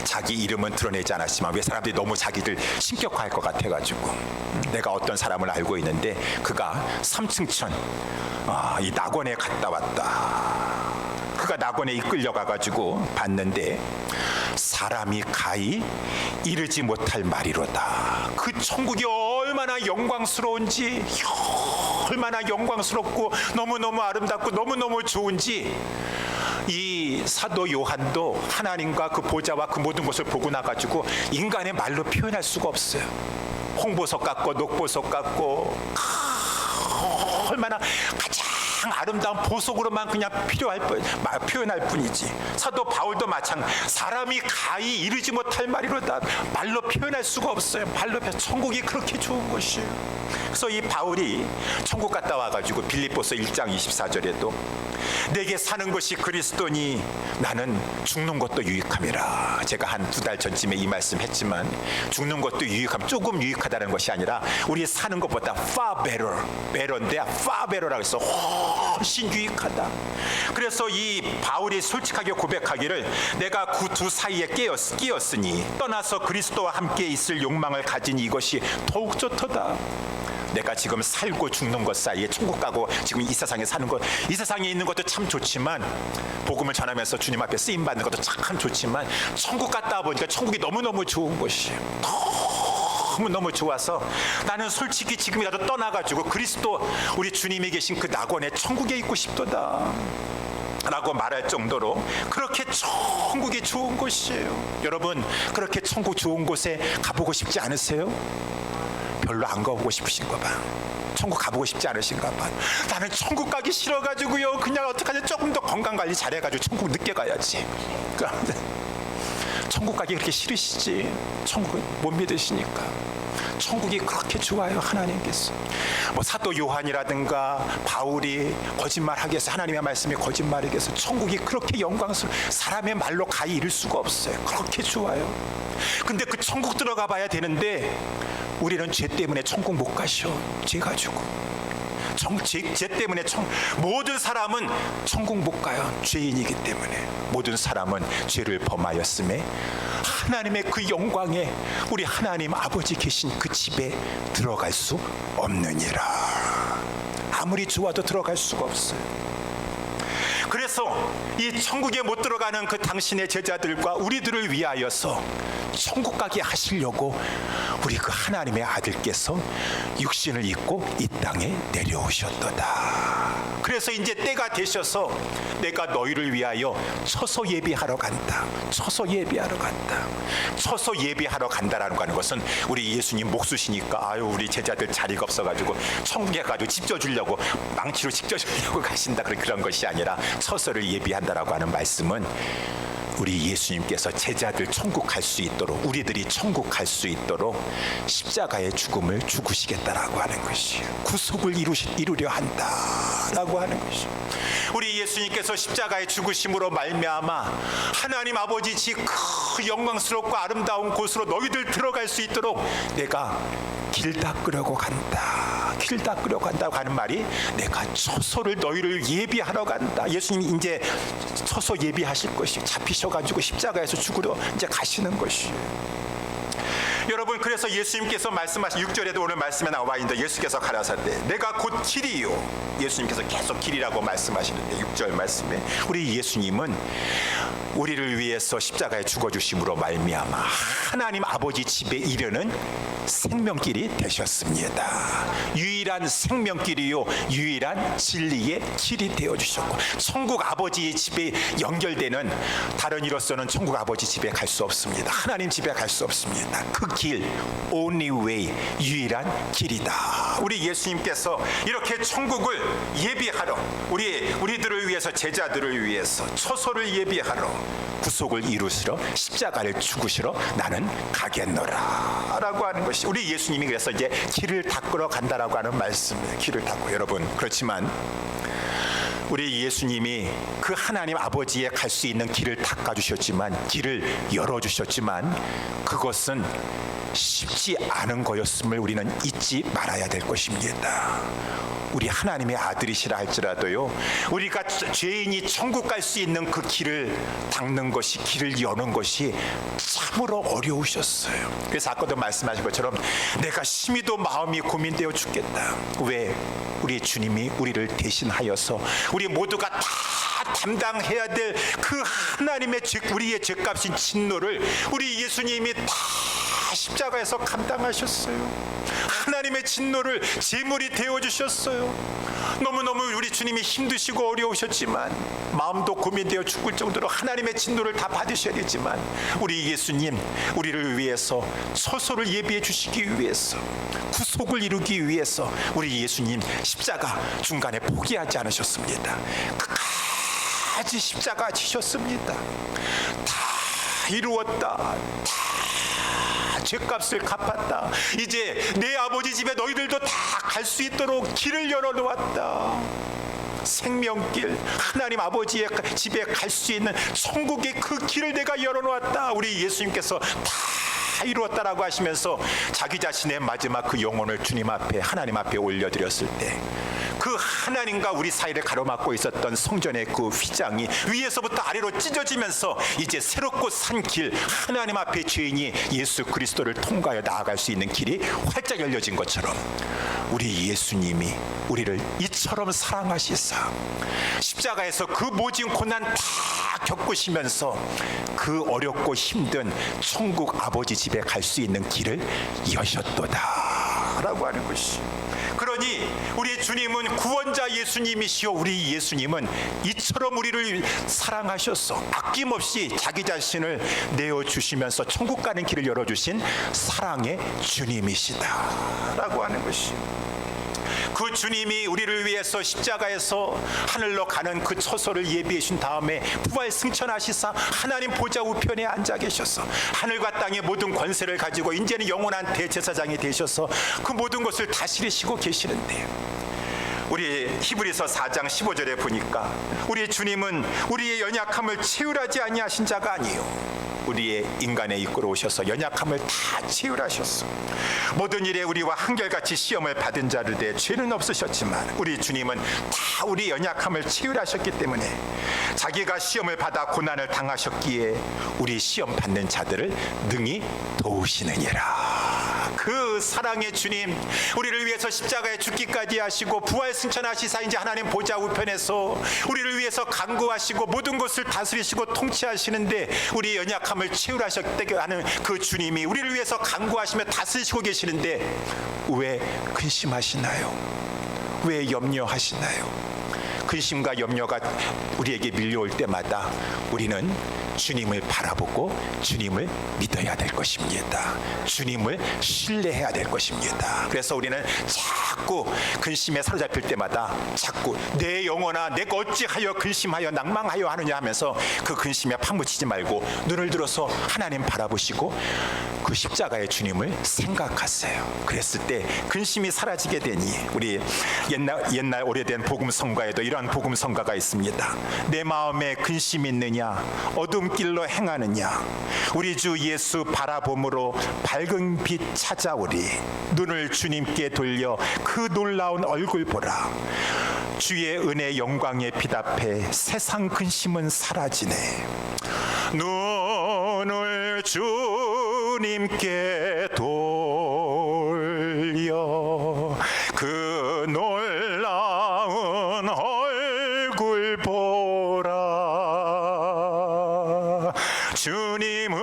자기 이름은 드러내지 않았지만 왜 사람들이 너무 자기를 신격화할 것 같아가지고, 내가 어떤 사람을 알고 있는데 그가 삼층천 이 낙원에 갔다 왔다. 그가 낙원에 이끌려가가지고 봤는데 사람이 가히 이르지 못할 말이로다. 그 천국이 얼마나 영광스러운지, 얼마나 영광스럽고 너무너무 아름답고 너무너무 좋은지 이 사도 요한도 하나님과 그 보좌와 그 모든 것을 보고 나가지고 인간의 말로 표현할 수가 없어요. 홍보석 같고 녹보석 같고 얼마나 가장 아름다운 보석으로만 그냥 표현할 뿐이지. 사도 바울도 마찬가지. 사람이 가히 이르지 못할 말이로다. 말로 표현할 수가 없어요. 천국이 그렇게 좋은 것이에요. 그래서 이 바울이 천국 갔다 와가지고 빌립보서 1장 24절에도 내게 사는 것이 그리스도니 나는 죽는 것도 유익함이라. 제가 한 2달 전쯤에 이 말씀 했지만 죽는 것도 조금 유익하다는 것이 아니라 우리 사는 것보다 far better인데 far better라고 해서 훨씬 유익하다. 그래서 이 바울이 솔직하게 고백하기를 내가 그 두 사이에 끼었으니 떠나서 그리스도와 함께 있을 욕망을 가진 이것이 더욱 좋도다. 내가 지금 살고 죽는 것 사이에 천국 가고 지금 이 세상에 사는 것, 이 세상에 있는 것도 참 좋지만 복음을 전하면서 주님 앞에 쓰임 받는 것도 참 좋지만 천국 갔다 보니까 천국이 너무너무 좋은 것이에요. 너무 좋아서 나는 솔직히 지금이라도 떠나가지고 그리스도 우리 주님이 계신 그 낙원에 천국에 있고 싶도다 라고 말할 정도로 그렇게 천국이 좋은 곳이에요. 여러분, 그렇게 천국 좋은 곳에 가보고 싶지 않으세요? 별로 안 가보고 싶으신가 봐. 천국 가보고 싶지 않으신가 봐. 나는 천국 가기 싫어가지고요, 그냥 어떡하지, 조금 더 건강관리 잘해가지고 천국 늦게 가야지. 천국 가기 그렇게 싫으시지. 천국을 못 믿으시니까. 천국이 그렇게 좋아요. 하나님께서 뭐 사도 요한이라든가 바울이 거짓말하게 해서 하나님의 말씀이 거짓말하게 해서 천국이 그렇게 영광스러워 사람의 말로 가히 이룰 수가 없어요. 그렇게 좋아요. 근데 그 천국 들어가 봐야 되는데 우리는 죄 때문에 천국 못 가셔. 죄 가지고 죄 때문에 모든 사람은 천국 못 가요. 죄인이기 때문에. 모든 사람은 죄를 범하였음에 하나님의 그 영광에 우리 하나님 아버지 계신 그 집에 들어갈 수 없느니라. 아무리 좋아도 들어갈 수가 없어요. 그래서 이 천국에 못 들어가는 그 당신의 제자들과 우리들을 위하여서 천국 가게 하시려고 우리 그 하나님의 아들께서 육신을 입고 이 땅에 내려오셨도다. 그래서 이제 때가 되셔서 내가 너희를 위하여 처소 예비하러 간다. 처소 예비하러 간다. 처소 예비하러 간다라는 거 하는 것은 우리 예수님 목수시니까 우리 제자들 자리가 없어가지고 천국에 가지고 집 져주려고 망치로 집 져주려고 가신다 그런 것이 아니라 처소를 예비한다라고 하는 말씀은 우리 예수님께서 제자들 천국 갈 수 있도록, 우리들이 천국 갈 수 있도록 십자가의 죽음을 죽으시겠다라고 하는 것이에요. 구속을 이루려 한다라고 하는 것이에요. 우리 예수님께서 십자가의 죽으심으로 말미암아 하나님 아버지 집 그 영광스럽고 아름다운 곳으로 너희들 들어갈 수 있도록 내가 길 닦으려고 간다. 길 닦으려고 간다고 하는 말이 내가 처소를 너희를 예비하러 간다. 예수님이 이제 처소 예비하실 것이 잡히셔가지고 십자가에서 죽으러 이제 가시는 것이에요. 여러분, 그래서 예수님께서 말씀하신 6절에도 오늘 말씀에 나와 있는데, 예수께서 가라사대 내가 곧 길이요, 예수님께서 계속 길이라고 말씀하시는데 6절 말씀에 우리 예수님은 우리를 위해서 십자가에 죽어주심으로 말미암아 하나님 아버지 집에 이르는 생명길이 되셨습니다. 유일한 생명길이요, 유일한 진리의 길이 되어주셨고, 천국 아버지의 집에 연결되는 다른 이로서는 천국 아버지 집에 갈 수 없습니다. 하나님 집에 갈 수 없습니다. 그 길, only way, 유일한 길이다. 우리 예수님께서 이렇게 천국을 예비하러, 우리들을 위해서, 제자들을 위해서 처소를 예비하러, 구속을 이루시러 십자가를 죽으시러 나는 가겠노라 라고 하는 것이, 우리 예수님이 그래서 이제 길을 닦으러 간다라고 하는 말씀이에요. 길을 닦고. 여러분, 그렇지만 우리 예수님이 그 하나님 아버지에 갈 수 있는 길을 닦아주셨지만, 길을 열어주셨지만, 그것은 쉽지 않은 거였음을 우리는 잊지 말아야 될 것입니다. 우리 하나님의 아들이시라 할지라도요, 우리가 죄인이 천국 갈 수 있는 그 길을 닦는 것이, 길을 여는 것이 참으로 어려우셨어요. 그래서 아까도 말씀하신 것처럼 내가 심히도 마음이 고민되어 죽겠다. 왜? 우리 주님이 우리를 대신하여서 우리 모두가 다 담당해야 될 그 하나님의 우리의 죄값인 진노를 우리 예수님이 다 십자가에서 감당하셨어요. 하나님의 진노를 제물이 되어주셨어요. 너무너무 우리 주님이 힘드시고 어려우셨지만, 마음도 고민되어 죽을 정도로 하나님의 진노를 다 받으셔야 되지만, 우리 예수님 우리를 위해서 처소를 예비해 주시기 위해서, 구속을 이루기 위해서 우리 예수님 십자가 중간에 포기하지 않으셨습니다. 끝까지 십자가 지셨습니다. 다 이루었다, 죄값을 갚았다, 이제 내 아버지 집에 너희들도 다 갈 수 있도록 길을 열어놓았다. 생명길, 하나님 아버지의 집에 갈 수 있는 천국의 그 길을 내가 열어놓았다. 우리 예수님께서 다 이루었다라고 하시면서 자기 자신의 마지막 그 영혼을 주님 앞에, 하나님 앞에 올려드렸을 때, 그 하나님과 우리 사이를 가로막고 있었던 성전의 그 휘장이 위에서부터 아래로 찢어지면서 이제 새롭고 산 길, 하나님 앞에 죄인이 예수 그리스도를 통과하여 나아갈 수 있는 길이 활짝 열려진 것처럼, 우리 예수님이 우리를 이처럼 사랑하시사 십자가에서 그 모진 고난 다 겪으시면서 그 어렵고 힘든 천국 아버지 집에 갈 수 있는 길을 여셨도다 라고 하는 것이, 그러니 우리 주님은 구원자 예수님이시오. 우리 예수님은 이처럼 우리를 사랑하셔서 아낌없이 자기 자신을 내어주시면서 천국 가는 길을 열어주신 사랑의 주님이시다 라고 하는 것이, 그 주님이 우리를 위해서 십자가에서 하늘로 가는 그 처소를 예비해 주신 다음에 부활 승천하시사 하나님 보좌 우편에 앉아 계셔서 하늘과 땅의 모든 권세를 가지고 이제는 영원한 대제사장이 되셔서 그 모든 것을 다스리시고 계시는데, 우리 히브리서 4장 15절에 보니까 우리 주님은 우리의 연약함을 채울하지 아니하신 자가 아니요, 우리의 인간에 이끌어 오셔서 연약함을 다 채울하셨어. 모든 일에 우리와 한결같이 시험을 받은 자를 대해 죄는 없으셨지만 우리 주님은 다 우리 연약함을 채울하셨기 때문에 자기가 시험을 받아 고난을 당하셨기에 우리 시험 받는 자들을 능히 도우시느니라. 그 사랑의 주님, 우리를 위해서 십자가에 죽기까지 하시고 부활 승천하시사 이제 하나님 보좌 우편에서 우리를 위해서 간구하시고 모든 것을 다스리시고 통치하시는데, 우리 연약함을 채울하셨다고 하는 그 주님이 우리를 위해서 간구하시며 다스리시고 계시는데 왜 근심하시나요? 왜 염려하시나요? 근심과 염려가 우리에게 밀려올 때마다 우리는 주님을 바라보고 주님을 믿어야 될 것입니다. 주님을 신뢰해야 될 것입니다. 그래서 우리는 자꾸 근심에 사로잡힐 때마다 자꾸 내 영혼아 내가 어찌하여 근심하여 낭망하여 하느냐 하면서 그 근심에 파묻히지 말고 눈을 들어서 하나님 바라보시고 그 십자가의 주님을 생각하세요. 그랬을 때 근심이 사라지게 되니, 우리 옛날 오래된 복음성가에도 이러한 복음성가가 있습니다. 내 마음에 근심 있느냐, 어둠 길로 행하느냐, 우리 주 예수 바라봄으로 밝은 빛 찾아오리. 눈을 주님께 돌려 그 놀라운 얼굴 보라. 주의 은혜 영광의 빛 앞에 세상 근심은 사라지네. 눈을 주 주님께 돌려 그 놀라운 얼굴 보라. 주님은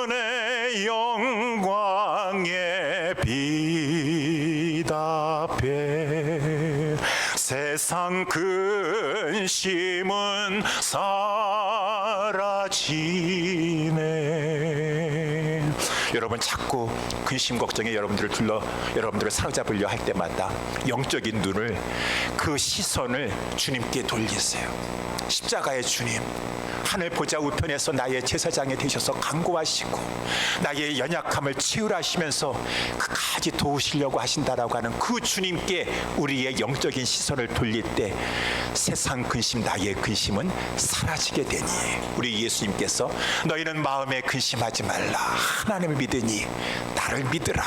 내 영광에 빛 앞에 세상 근심은 사라지네. 여러분, 자꾸 근심 걱정에 여러분들을 사로잡으려 할 때마다 영적인 눈을, 그 시선을 주님께 돌리세요. 십자가의 주님, 하늘 보좌 우편에서 나의 제사장이 되셔서 간구하시고 나의 연약함을 치유하시면서 끝까지 도우시려고 하신다라고 하는 그 주님께 우리의 영적인 시선을 돌릴 때 세상 근심, 나의 근심은 사라지게 되니, 우리 예수님께서 너희는 마음에 근심하지 말라, 하나님을 믿으니 나를 믿으라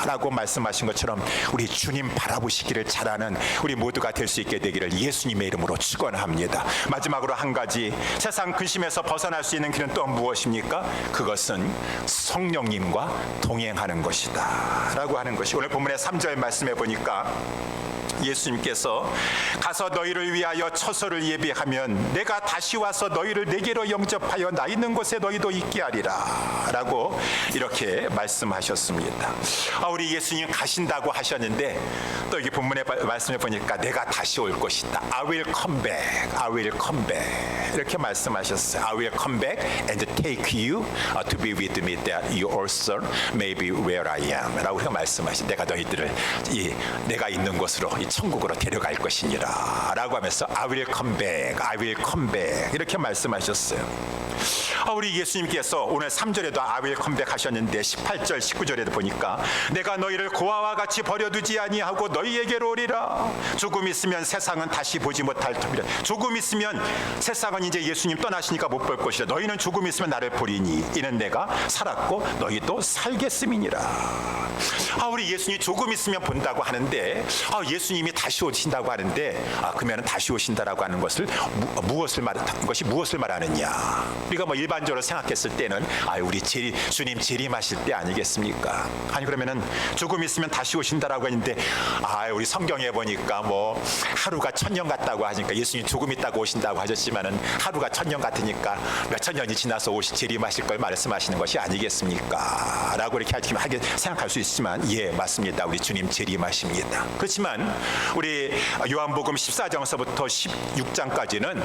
라고 말씀하신 것처럼 우리 주님 바라보시기를 잘하는 우리 모두가 될 수 있게 되기를 예수님의 이름으로 축원합니다. 마지막으로 한 가지, 세상 근심에서 벗어날 수 있는 길은 또 무엇입니까? 그것은 성령님과 동행하는 것이다 라고 하는 것이, 오늘 본문의 3절 말씀해 보니까 예수님께서 가서 너희를 위하여 처소를 예비하면 내가 다시 와서 너희를 내게로 영접하여 나 있는 곳에 너희도 있게 하리라 라고 이렇게 말씀하셨습니다. 우리 예수님 가신다고 하셨는데 또 여기 본문의 말씀해 보니까 내가 다시 올 것이다. I will come back, I will come back 이렇게 말씀하셨어요. I will come back and take you to be with me that you also may be where I am 라고 말씀하신, 내가 너희들을 내가 있는 곳으로, 이 천국으로 데려갈 것이니라 라고 하면서 I will come back, I will come back 이렇게 말씀하셨어요. 우리 예수님께서 오늘 3절에도 I will come back 하셨는데 18절 19절에도 보니까 내가 너희를 고아와 같이 버려두지 아니하고 너희에게로 오리라. 조금 있으면 세상은 다시 보지 못할 터이라. 조금 있으면 세상은 이제 예수님 떠나시니까 못 볼 것이라. 너희는 조금 있으면 나를 보리니 이는 내가 살았고 너희도 살겠음이니라. 우리 예수님이 조금 있으면 본다고 하는데 예수님이 다시 오신다고 하는데 그러면 다시 오신다라고 하는 것을 무엇을 말하느냐? 우리가 뭐 일반적으로 생각했을 때는 우리 주님 재림하실 때 아니겠습니까? 아니, 그러면은 조금 있으면 다시 오신다라고 했는데 우리 성경에 보니까 뭐 하루가 1000년 같다고 하니까 예수님 조금 있다고 오신다고 하셨지만은 하루가 1000년 같으니까 몇천 년이 지나서 재림하실 걸 말씀하시는 것이 아니겠습니까? 라고 이렇게 생각할 수 있지만 예, 맞습니다. 우리 주님 재림하십니다. 그렇지만 우리 요한복음 14장서부터 16장까지는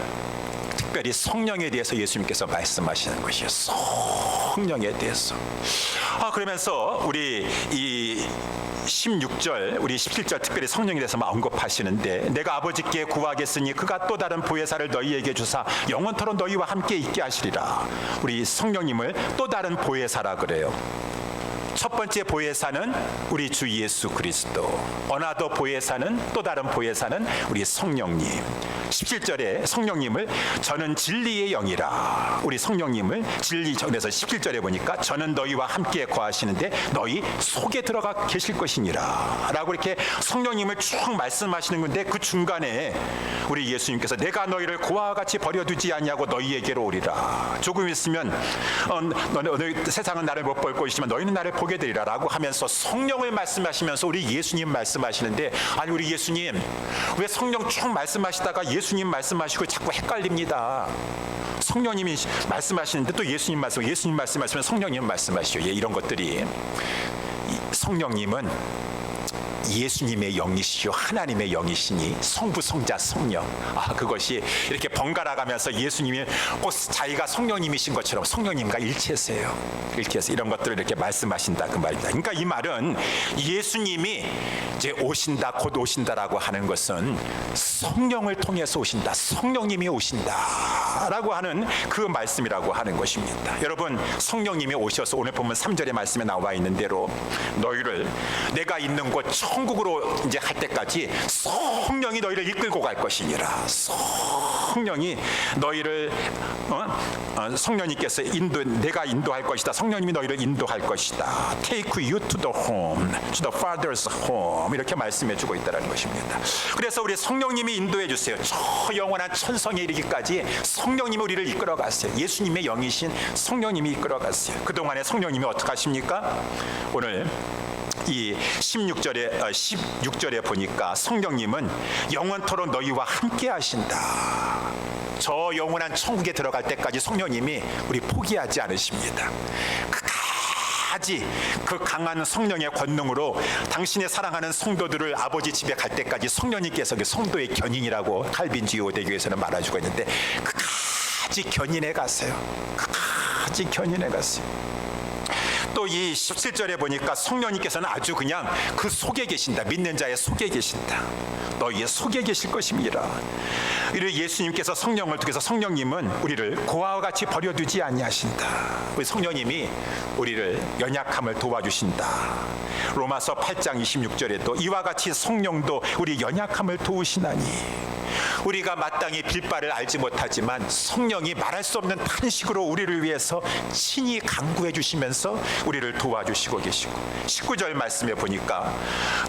특별히 성령에 대해서 예수님께서 말씀하시는 것이에요. 성령에 대해서. 그러면서 우리 이 16절, 우리 17절 특별히 성령에 대해서 언급하시는데 내가 아버지께 구하겠으니 그가 또 다른 보혜사를 너희에게 주사 영원토록 너희와 함께 있게 하시리라. 우리 성령님을 또 다른 보혜사라 그래요. 첫 번째 보혜사는 우리 주 예수 그리스도, 어나더 보혜사는, 또 다른 보혜사는 우리 성령님. 17절에 성령님을 저는 진리의 영이라, 우리 성령님을 그래서 17절에 보니까 저는 너희와 함께 거하시는데 너희 속에 들어가 계실 것이니라 라고 이렇게 성령님을 쭉 말씀하시는 건데, 그 중간에 우리 예수님께서 내가 너희를 고아와 같이 버려두지 않냐고 너희에게로 오리라. 조금 있으면 세상은 나를 못 볼 것이지만 너희는 나를 보게 되리라 라고 하면서 성령을 말씀하시면서 우리 예수님 말씀하시는데, 아니 우리 예수님 왜 성령 쭉 말씀하시다가 예수님 말씀하시고 자꾸 헷갈립니다. 성령님이 말씀하시는데 또 예수님 말씀하시면 성령님 말씀하시죠. 이런 것들이, 성령님은 예수님의 영이시요 하나님의 영이시니 성부, 성자, 성령. 그것이 이렇게 번갈아 가면서 예수님이 꼭 자기가 성령님이신 것처럼 성령님과 일체세요. 일체해서 이런 것들을 이렇게 말씀하신다 그 말입니다. 그러니까 이 말은 예수님이 이제 오신다, 곧 오신다라고 하는 것은 성령을 통해서 오신다, 성령님이 오신다라고 하는 그 말씀이라고 하는 것입니다. 여러분, 성령님이 오셔서 오늘 보면 3절의 말씀에 나와 있는 대로 너희를 내가 있는 곳 천국으로 이제 할 때까지 성령이 너희를 이끌고 갈 것이니라. 성령이 너희를 성령님께서 내가 인도할 것이다. 성령님이 너희를 인도할 것이다. Take you to the home, to the Father's home, 이렇게 말씀해주고 있다는 것입니다. 그래서 우리 성령님이 인도해 주세요. 저 영원한 천성에 이르기까지 성령님이 우리를 이끌어 가세요. 예수님의 영이신 성령님이 이끌어 가세요. 그동안에 성령님이 어떻게 하십니까? 오늘 이 16절에 보니까 성령님은 영원토록 너희와 함께 하신다. 저 영원한 천국에 들어갈 때까지 성령님이 우리 포기하지 않으십니다. 그 강한 성령의 권능으로 당신의 사랑하는 성도들을 아버지 집에 갈 때까지 성령님께서 그 성도의 견인이라고 칼빈주의 오대교에서는 말해주고 있는데 끝까지 견인해 가세요. 끝까지 견인해 가세요. 또 이 17절에 보니까 성령님께서는 아주 그냥 그 속에 계신다. 믿는 자의 속에 계신다. 너희의 속에 계실 것입니다. 이를 예수님께서 성령을 통해서 성령님은 우리를 고아와 같이 버려두지 아니하신다. 우리 성령님이 우리를 연약함을 도와주신다. 로마서 8장 26절에도 이와 같이 성령도 우리 연약함을 도우시나니. 우리가 마땅히 빌 바를 알지 못하지만 성령이 말할 수 없는 탄식으로 우리를 위해서 친히 간구해 주시면서 우리를 도와주시고 계시고, 19절 말씀에 보니까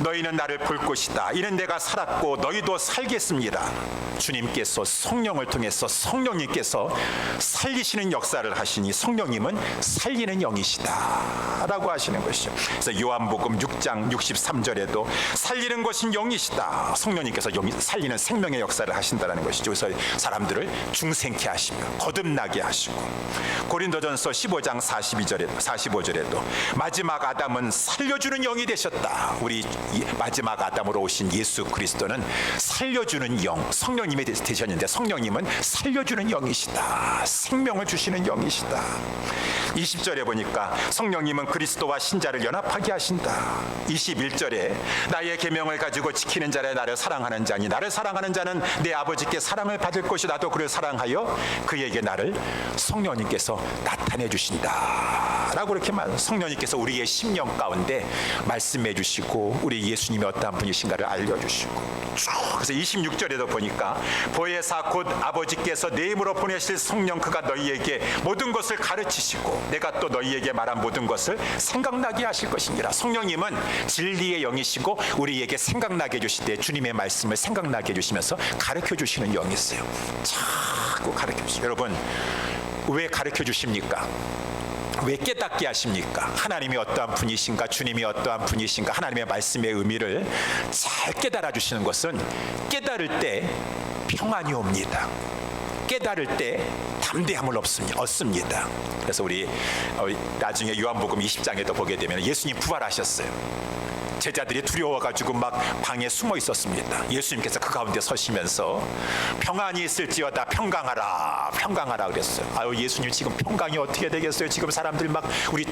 너희는 나를 볼 것이다. 이는 내가 살았고 너희도 살겠습니다. 주님께서 성령을 통해서 성령님께서 살리시는 역사를 하시니 성령님은 살리는 영이시다 라고 하시는 것이죠. 그래서 요한복음 6장 63절에도 살리는 것은 영이시다. 성령님께서 살리는 생명의 역사를 하신다는 것이죠. 그래서 사람들을 중생케 하시며 거듭나게 하시고, 고린도전서 15장 45절에도 마지막 아담은 살려주는 영이 되셨다. 우리 마지막 아담으로 오신 예수 그리스도는 살려주는 영, 성령님이 되셨는데 성령님은 살려주는 영이시다. 생명을 주시는 영이시다. 20절에 보니까 성령님은 그리스도와 신자를 연합하게 하신다. 21절에 나의 계명을 가지고 지키는 자를 나를 사랑하는 자니 나를 사랑하는 자는 내 아버지께 사랑을 받을 것이 나도 그를 사랑하여 그에게 나를 성령님께서 나타내 주신다 라고 이렇게 성령님께서 우리의 심령 가운데 말씀해 주시고 우리 예수님이 어떠한 분이신가를 알려주시고, 그래서 26절에도 보니까 보혜사 곧 아버지께서 내 힘으로 보내실 성령 그가 너희에게 모든 것을 가르치시고 내가 또 너희에게 말한 모든 것을 생각나게 하실 것이니라. 성령님은 진리의 영이시고 우리에게 생각나게 해주실 때 주님의 말씀을 생각나게 해주시면서 가르쳐 주시는 영이 있어요. 자꾸 가르쳐 주시죠. 여러분, 왜 가르쳐 주십니까? 왜 깨닫게 하십니까? 하나님이 어떠한 분이신가, 주님이 어떠한 분이신가, 하나님의 말씀의 의미를 잘 깨달아 주시는 것은 깨달을 때 평안이 옵니다. 깨달을 때 담대함을 얻습니다. 그래서 우리 나중에 요한복음 20장에도 보게 되면 예수님 부활하셨어요. 제자들이 두려워가지고 막 방에 숨어 있었습니다. 예수님께서 그 가운데 서시면서 평안이 있을지어다 평강하라 평강하라 그랬어요. 아유, 예수님 지금 평강이 어떻게 되겠어요? 지금 사람들 막 우리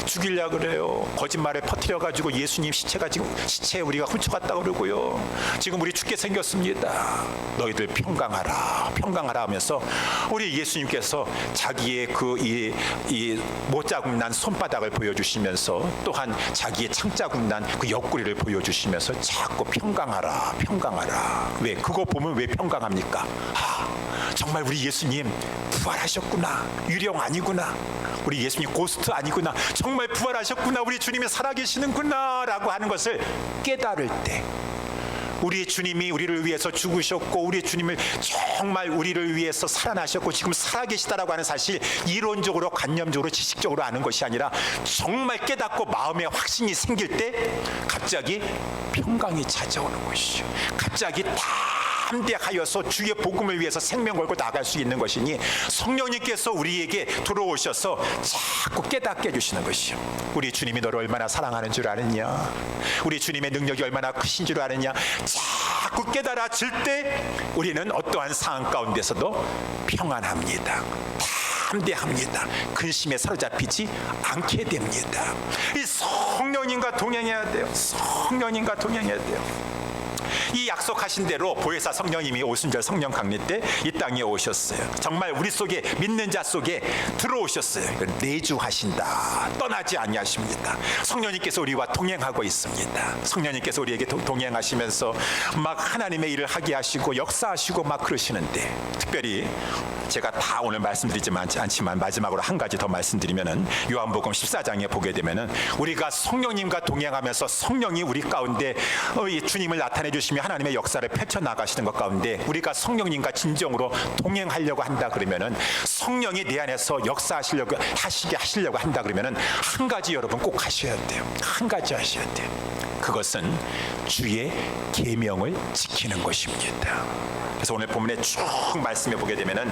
죽이려고 그래요. 거짓말을 퍼뜨려가지고 예수님 시체 우리가 훔쳐갔다 그러고요. 지금 우리 죽게 생겼습니다. 너희들 평강하라 평강하라 하면서 우리 예수님께서 자기의 이 못자국 난 손바닥을 보여주시면서 또한 자기의 창자국 난 그 옆구리를 보여주시면서 자꾸 평강하라 평강하라. 왜? 그거 보면 왜 평강합니까? 정말 우리 예수님 부활하셨구나. 유령 아니구나. 우리 예수님 고스트 아니구나. 정말 부활하셨구나. 우리 주님이 살아계시는구나 라고 하는 것을 깨달을 때, 우리 주님이 우리를 위해서 죽으셨고 우리 주님을 정말 우리를 위해서 살아나셨고 지금 살아계시다라고 하는 사실, 이론적으로 관념적으로 지식적으로 아는 것이 아니라 정말 깨닫고 마음에 확신이 생길 때 갑자기 평강이 찾아오는 것이죠. 갑자기 담대하여서 주의 복음을 위해서 생명 걸고 나갈 수 있는 것이니 성령님께서 우리에게 들어오셔서 자꾸 깨닫게 해주시는 것이요. 우리 주님이 너를 얼마나 사랑하는 줄 아느냐, 우리 주님의 능력이 얼마나 크신 줄 아느냐, 자꾸 깨달아질 때 우리는 어떠한 상황 가운데서도 평안합니다. 담대합니다. 근심에 사로잡히지 않게 됩니다. 이 성령님과 동행해야 돼요. 성령님과 동행해야 돼요. 이 약속하신 대로 보혜사 성령님이 오순절 성령 강림 때 이 땅에 오셨어요. 정말 우리 속에 믿는 자 속에 들어오셨어요. 내주하신다. 떠나지 아니하십니다. 성령님께서 우리와 동행하고 있습니다. 성령님께서 우리에게 동행하시면서 막 하나님의 일을 하게 하시고 역사하시고 막 그러시는데, 특별히 제가 다 오늘 말씀드리지 않지만 마지막으로 한 가지 더 말씀드리면은 요한복음 14장에 보게 되면은 우리가 성령님과 동행하면서 성령이 우리 가운데 이 주님을 나타내 주시며 하나님의 역사를 펼쳐 나가시는 것 가운데 우리가 성령님과 진정으로 동행하려고 한다 그러면은, 성령이 내 안에서 역사하시려고 한다 그러면은 한 가지 여러분 꼭 하셔야 돼요. 한 가지 하셔야 돼요. 그것은 주의 계명을 지키는 것입니다. 그래서 오늘 본문에 쭉 말씀해 보게 되면은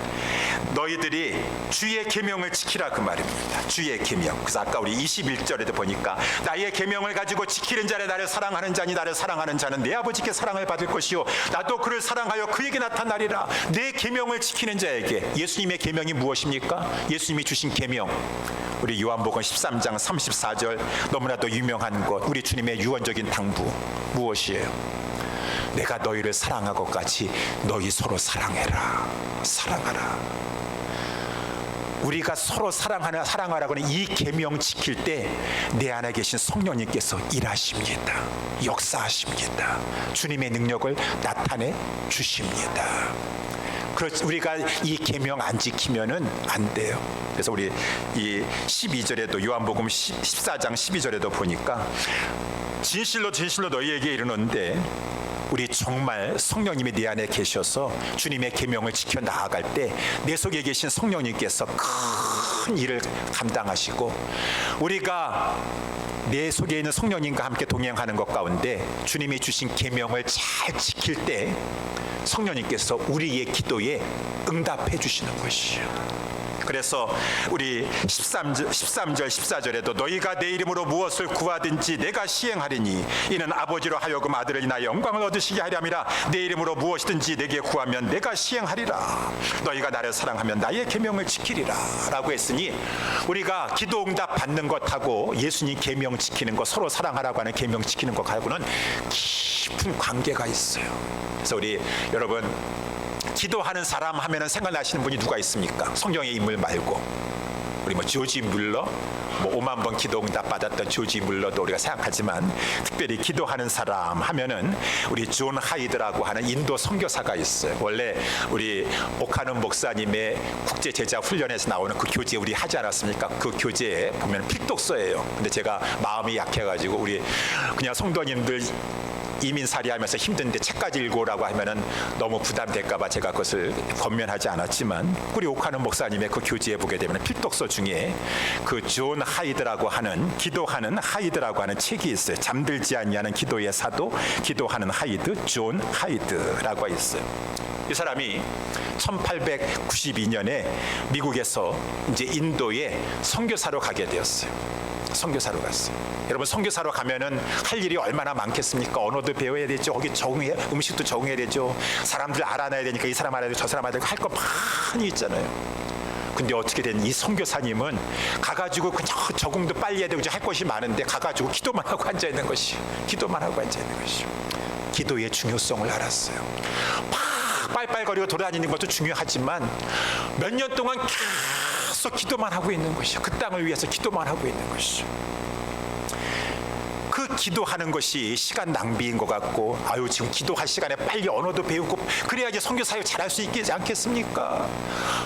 너희들이 주의 계명을 지키라 그 말입니다. 주의 계명. 그래서 아까 우리 21절에도 보니까 나의 계명을 가지고 지키는 자를 나를 사랑하는 자니 나를 사랑하는 자는 내 아버지께 사랑을 받을 것이요 나도 그를 사랑하여 그에게 나타나리라. 내 계명을 지키는 자에게. 예수님의 계명이 무엇입니까? 예수님이 주신 계명, 우리 요한복음 13장 34절 너무나도 유명한 것, 우리 주님의 유언적인 당부 무엇이에요? 내가 너희를 사랑한 것 같이 너희 서로 사랑해라. 사랑하라. 우리가 서로 사랑하라고 하는 이 계명 지킬 때 내 안에 계신 성령님께서 일하십니다. 역사하십니다. 주님의 능력을 나타내 주십니다. 그렇지, 우리가 이 계명 안 지키면은 안 돼요. 그래서 우리 이 12절에도 요한복음 14장 12절에도 보니까 진실로 진실로 너희에게 이르노니 우리 정말 성령님이 내 안에 계셔서 주님의 계명을 지켜 나아갈 때 내 속에 계신 성령님께서 큰 일을 감당하시고, 우리가 내 속에 있는 성령님과 함께 동행하는 것 가운데 주님이 주신 계명을 잘 지킬 때 성령님께서 우리의 기도에 응답해 주시는 것이에요. 그래서 우리 13절 14절에도 너희가 내 이름으로 무엇을 구하든지 내가 시행하리니 이는 아버지로 하여금 아들을 인하여 영광을 얻으시게 하려 함이라. 내 이름으로 무엇이든지 내게 구하면 내가 시행하리라. 너희가 나를 사랑하면 나의 계명을 지키리라 라고 했으니, 우리가 기도 응답 받는 것하고 예수님 계명 지키는 것, 서로 사랑하라고 하는 계명 지키는 것하고는 깊은 관계가 있어요. 그래서 우리 여러분, 기도하는 사람 하면은 생각나시는 분이 누가 있습니까? 성경의 인물 말고 우리 조지 물러, 5만 번 기도 응답 받았던 조지 물러도 우리가 생각하지만, 특별히 기도하는 사람 하면은 우리 존 하이드라고 하는 인도 선교사가 있어요. 원래 우리 오카논 목사님의 국제 제자 훈련에서 나오는 그 교재 우리 하지 않았습니까? 그 교재에 보면 필독서예요. 근데 제가 마음이 약해가지고 우리 그냥 성도님들 이민살이 하면서 힘든데 책까지 읽어오라고 하면은 너무 부담될까봐 제가 그것을 권면하지 않았지만, 우리 오카논 목사님의 그 교재에 보게 되면 필독서 중에 그 존 하이드라고 하는, 기도하는 하이드라고 하는 책이 있어요. 잠들지 아니하는 기도의 사도, 기도하는 하이드, 존 하이드라고 있어요. 이 사람이 1892년에 미국에서 이제 인도에 선교사로 가게 되었어요. 선교사로 갔어요. 여러분, 선교사로 가면은 할 일이 얼마나 많겠습니까? 언어도 배워야 되죠. 거기 적응해, 음식도 적응해야 되죠. 사람들 알아놔야 되니까 이 사람 알아야 되고 저 사람 알아야 되고 할 거 많이 있잖아요. 근데 어떻게 된 이 선교사님은 가가지고 그냥 적응도 빨리 해야 되고 할 것이 많은데 가가지고 기도만 하고 앉아 있는 것이, 기도만 하고 앉아 있는 것이. 기도의 중요성을 알았어요. 빨빨거리고 돌아다니는 것도 중요하지만 몇 년 동안 계속 기도만 하고 있는 것이죠. 그 땅을 위해서 기도만 하고 있는 것이죠. 그 기도하는 것이 시간 낭비인 것 같고, 아유 지금 기도할 시간에 빨리 언어도 배우고 그래야지 선교 사역 잘할 수 있지 않겠습니까?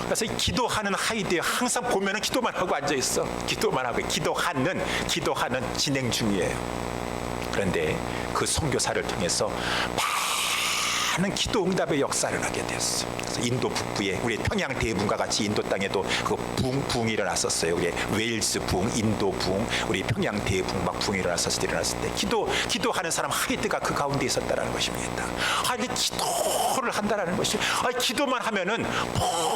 그래서 이 기도하는 하이드에 항상 보면은 기도만 하고 앉아 있어. 기도만 하고, 기도하는 진행 중이에요. 그런데 그 선교사를 통해서 많은 기도 응답의 역사를 하게 됐어요. 그래서 인도 북부에 우리 평양 대붕과 같이 인도 땅에도 그 부흥이 일어났었어요. 우리 웨일스 부흥, 인도 부흥, 우리 평양 대붕 막 부흥이 일어났을 때 기도하는 사람 하이드가 그 가운데 있었다라는 것입니다. 이게 기도를 한다라는 것이, 기도만 하면은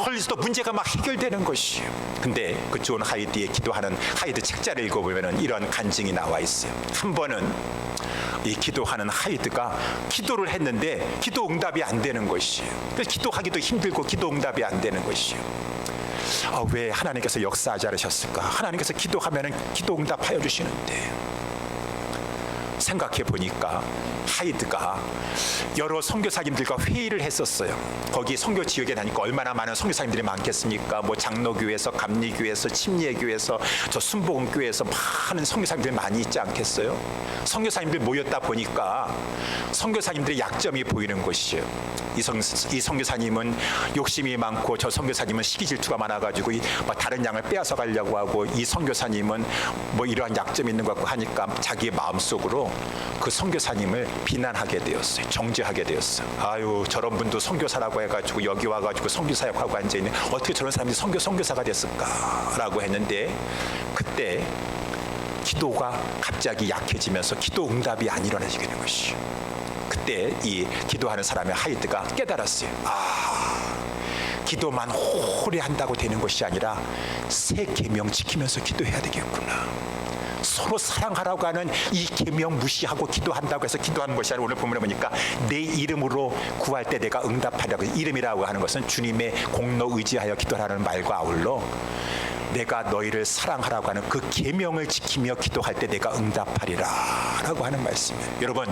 멀리서도 문제가 막 해결되는 것이에요. 근데 그 존 하이드의 기도하는 하이드 책자를 읽어보면은 이런 간증이 나와 있어요. 한 번은 이 기도하는 하이드가 기도를 했는데 기도 응답이 안 되는 것이에요. 그래서 기도하기도 힘들고 기도 응답이 안 되는 것이에요. 왜 하나님께서 역사하지 않으셨을까? 하나님께서 기도하면은 기도 응답하여 주시는데 생각해 보니까 하이드가 여러 선교사님들과 회의를 했었어요. 거기 선교 지역에 다니까 얼마나 많은 선교사님들이 많겠습니까? 뭐 장로교회에서, 감리교회에서, 침례교회에서, 저 순복음교회에서 많은 선교사님들이 많이 있지 않겠어요? 선교사님들 모였다 보니까 선교사님들의 약점이 보이는 것이에요. 이 선교사님은 욕심이 많고, 저 선교사님은 시기 질투가 많아가지고 다른 양을 빼앗아 가려고 하고, 이 선교사님은 뭐 이러한 약점이 있는 것 같고 하니까 자기의 마음속으로 그 선교사님을 비난하게 되었어요. 정죄하게 되었어요. 아유, 저런 분도 선교사라고 해가지고 여기 와가지고 선교사역하고 앉아있는, 어떻게 저런 사람이 선교사가 됐을까라고 했는데, 그때 기도가 갑자기 약해지면서 기도 응답이 안 일어나게 되는 것이죠. 그때 이 기도하는 사람의 하이드가 깨달았어요. 기도만 오래 한다고 되는 것이 아니라 새 계명 지키면서 기도해야 되겠구나. 서로 사랑하라고 하는 이 계명 무시하고 기도한다고 해서 기도하는 것이 아니라, 오늘 본문에 보니까 내 이름으로 구할 때 내가 응답하려고, 이름이라고 하는 것은 주님의 공로 의지하여 기도하는 말과 아울러 내가 너희를 사랑하라고 하는 그 계명을 지키며 기도할 때 내가 응답하리라 라고 하는 말씀이에요. 여러분,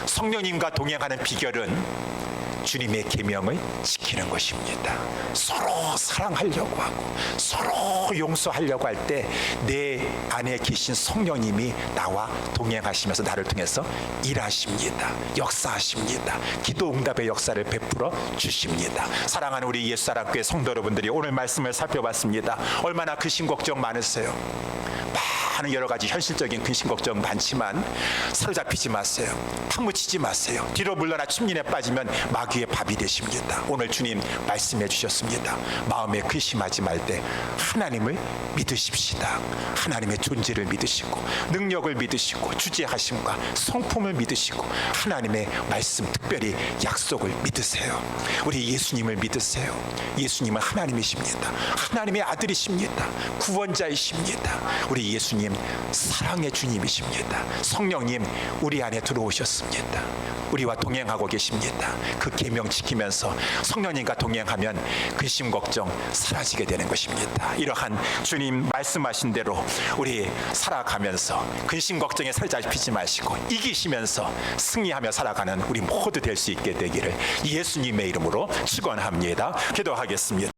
성령님과 동행하는 비결은 주님의 계명을 지키는 것입니다. 서로 사랑하려고 하고 서로 용서하려고 할 때 내 안에 계신 성령님이 나와 동행하시면서 나를 통해서 일하십니다. 역사하십니다. 기도 응답의 역사를 베풀어 주십니다. 사랑하는 우리 옛사랑교회 성도 여러분들이 오늘 말씀을 살펴봤습니다. 얼마나 근심 걱정 많으세요? 많은 여러 가지 현실적인 근심 걱정 많지만 사로잡히지 마세요. 파묻히지 마세요. 뒤로 물러나 침륜에 빠지면 마귀의 밥이 되십니다. 오늘 주님 말씀해 주셨습니다. 마음에 근심하지 말 때 하나님을 믿으십시다. 하나님의 존재를 믿으시고 능력을 믿으시고 주재하심과 성품을 믿으시고 하나님의 말씀, 특별히 약속을 믿으세요. 우리 예수님을 믿으세요. 예수님은 하나님이십니다. 하나님의 아들이십니다. 구원자이십니다. 우리 예수님 사랑의 주님이십니다. 성령님 우리 안에 들어오셨습니다. 우리와 동행하고 계십니다. 그 계명 지키면서 성령님과 동행하면 근심 걱정 사라지게 되는 것입니다. 이러한 주님 말씀하신 대로 우리 살아가면서 근심 걱정에 사로잡히지 마시고 이기시면서 승리하며 살아가는 우리 모두 될 수 있게 되기를 예수님의 이름으로 축원합니다. 기도하겠습니다.